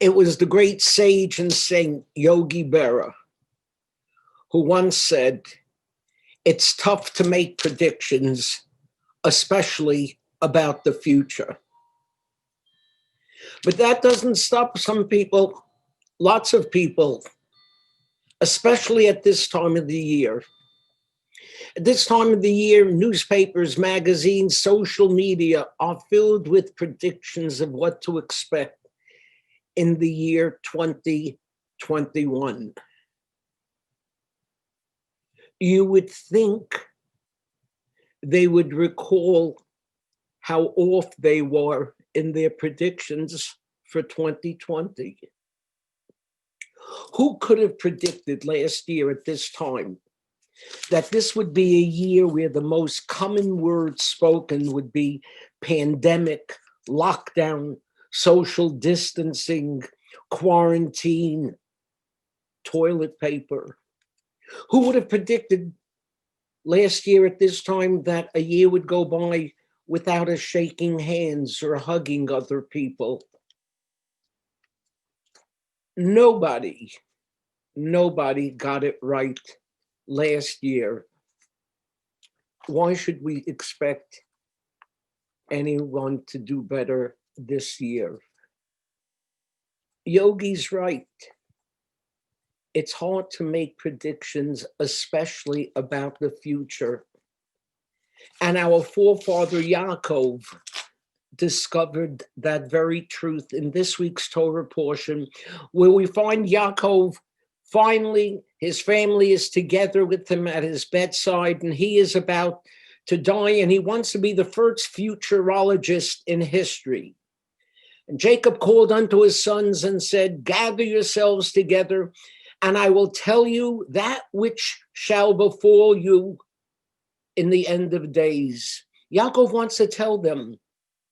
It was the great sage and saint Yogi Berra who once said, "It's tough to make predictions, especially about the future." But that doesn't stop some people, lots of people, especially at this time of the year. At this time of the year, newspapers, magazines, social media are filled with predictions of what to expect in the year 2021. You would think they would recall how off they were in their predictions for 2020. Who could have predicted last year at this time that this would be a year where the most common words spoken would be pandemic, lockdown, social distancing, quarantine, toilet paper? Who would have predicted last year at this time that a year would go by without us shaking hands or hugging other people? Nobody got it right last year. Why should we expect anyone to do better this year? Yogi's right. It's hard to make predictions, especially about the future. And our forefather Yaakov discovered that very truth in this week's Torah portion, where we find Yaakov finally, his family is together with him at his bedside, and he is about to die, and he wants to be the first futurologist in history. And Jacob called unto his sons and said, "Gather yourselves together, and I will tell you that which shall befall you in the end of days." Yaakov wants to tell them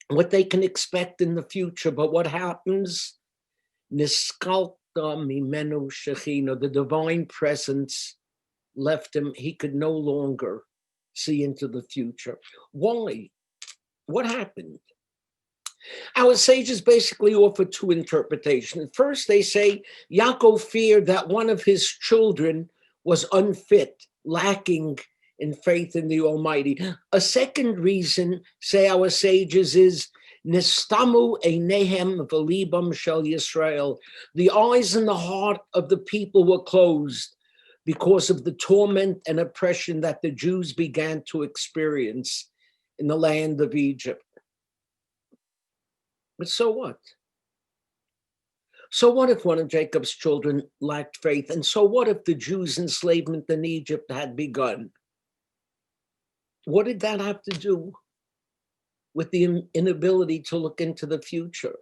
what they can expect in the future, but what happens? Niskalta mimenu shechina, the divine presence left him. He could no longer see into the future. Why? What happened? Our sages basically offer two interpretations. First, they say Yaakov feared that one of his children was unfit, lacking in faith in the Almighty. A second reason, say our sages, is Nistamu einehem v'libam shel Yisrael. The eyes and the heart of the people were closed because of the torment and oppression that the Jews began to experience in the land of Egypt. But so what? So what if one of Jacob's children lacked faith? And so what if the Jews' enslavement in Egypt had begun? What did that have to do with the inability to look into the future?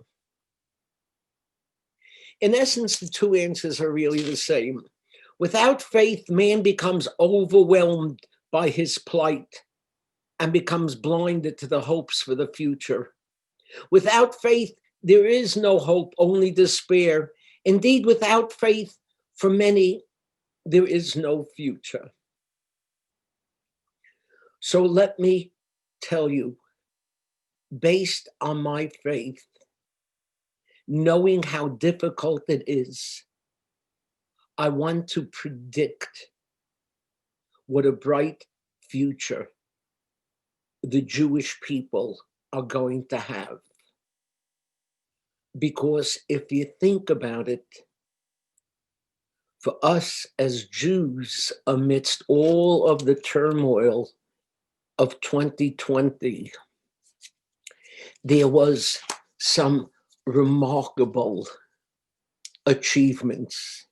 In essence, the two answers are really the same. Without faith, man becomes overwhelmed by his plight and becomes blinded to the hopes for the future. Without faith, there is no hope, only despair. Indeed, without faith, for many, there is no future. So let me tell you, based on my faith, knowing how difficult it is, I want to predict what a bright future the Jewish people are going to have. Because if you think about it, for us as Jews, amidst all of the turmoil of 2020, there was some remarkable achievements.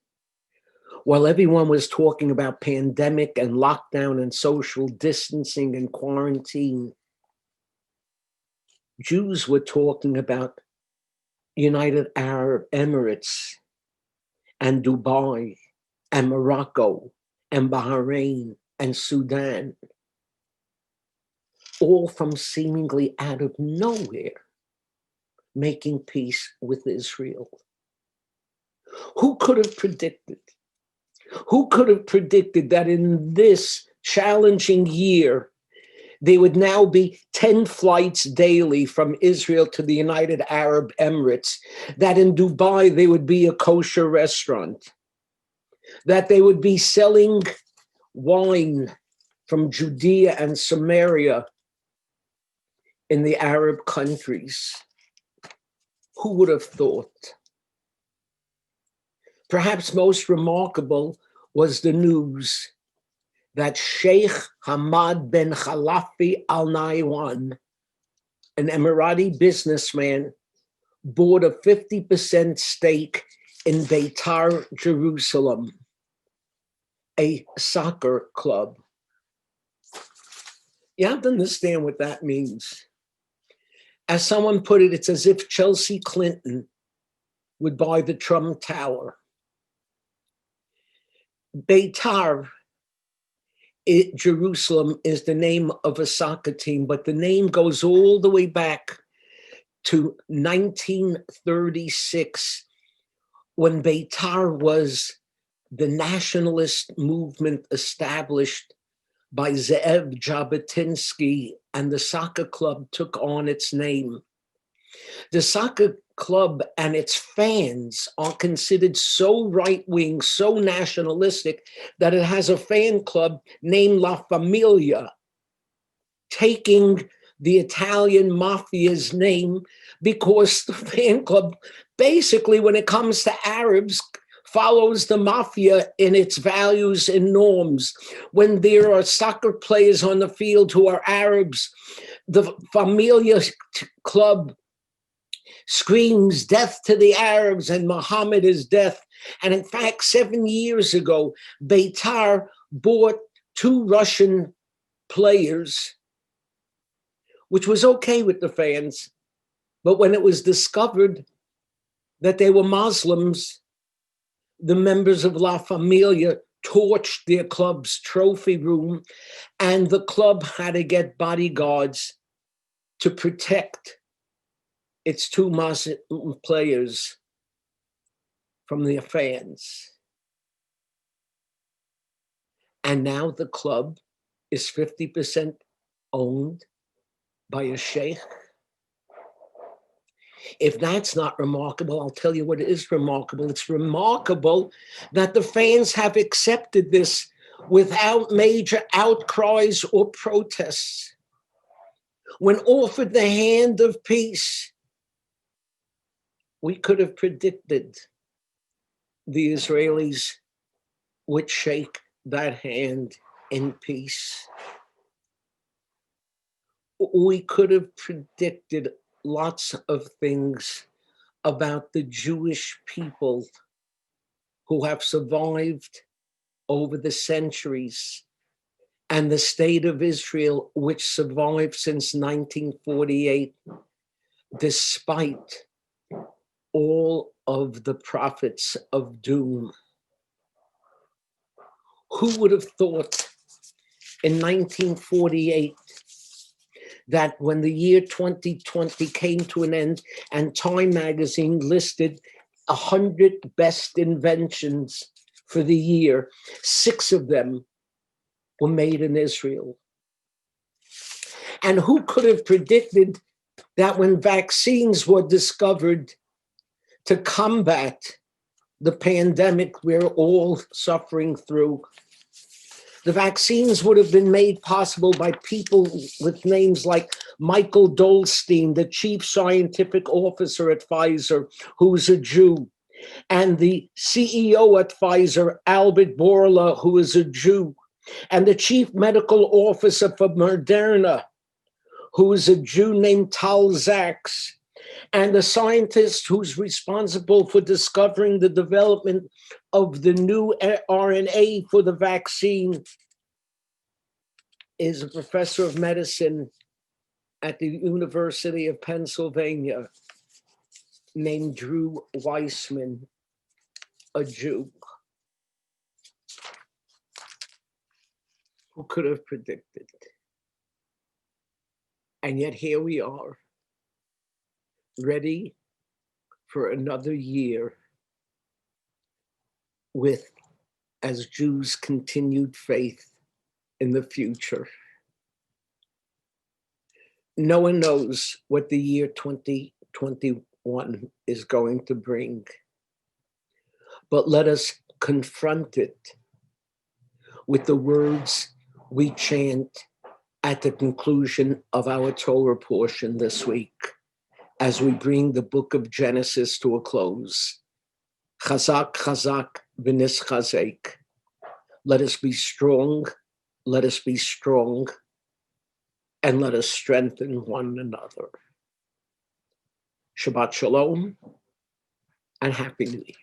While everyone was talking about pandemic and lockdown and social distancing and quarantine, Jews were talking about United Arab Emirates and Dubai and Morocco and Bahrain and Sudan, all from seemingly out of nowhere, making peace with Israel. Who could have predicted? Who could have predicted that in this challenging year, There would now be 10 flights daily from Israel to the United Arab Emirates, that in Dubai there would be a kosher restaurant, that they would be selling wine from Judea and Samaria in the Arab countries. Who would have thought? Perhaps most remarkable was the news that Sheikh Hamad bin Khalafi Al Nahyan, an Emirati businessman, bought a 50% stake in Beitar Jerusalem, a soccer club. You have to understand what that means. As someone put it, it's as if Chelsea Clinton would buy the Trump Tower. Beitar, Jerusalem, is the name of a soccer team, but the name goes all the way back to 1936, when Beitar was the nationalist movement established by Ze'ev Jabotinsky, and the soccer club took on its name. The soccer club and its fans are considered so right-wing, so nationalistic, that it has a fan club named La Familia, taking the Italian mafia's name, because the fan club, basically, when it comes to Arabs, follows the mafia in its values and norms. When there are soccer players on the field who are Arabs, the Familia club screams death to the Arabs and Muhammad is death. And in fact, 7 years ago, Beitar bought 2 Russian players, which was okay with the fans. But when it was discovered that they were Muslims, the members of La Familia torched their club's trophy room, and the club had to get bodyguards to protect its 2 Muslim players from their fans. And now the club is 50% owned by a sheikh. If that's not remarkable, I'll tell you what is remarkable. It's remarkable that the fans have accepted this without major outcries or protests. When offered the hand of peace, we could have predicted the Israelis would shake that hand in peace. We could have predicted lots of things about the Jewish people who have survived over the centuries, and the state of Israel, which survived since 1948, despite all of the prophets of doom. Who would have thought in 1948 that when the year 2020 came to an end and Time magazine listed 100 best inventions for the year, 6 of them were made in Israel? And who could have predicted that when vaccines were discovered to combat the pandemic we're all suffering through, the vaccines would have been made possible by people with names like Michael Dolstein, the chief scientific officer at Pfizer, who's a Jew, and the CEO at Pfizer, Albert Bourla, who is a Jew, and the chief medical officer for Moderna, who is a Jew named Tal Zaks, and the scientist who's responsible for discovering the development of the new RNA for the vaccine is a professor of medicine at the University of Pennsylvania named Drew Weissman, a Jew. Who could have predicted? And yet here we are, ready for another year with, as Jews, continued faith in the future. No one knows what the year 2021 is going to bring, but let us confront it with the words we chant at the conclusion of our Torah portion this week as we bring the book of Genesis to a close. Chazak, chazak, v'nischazek. Let us be strong, let us be strong, and let us strengthen one another. Shabbat Shalom and Happy New Year.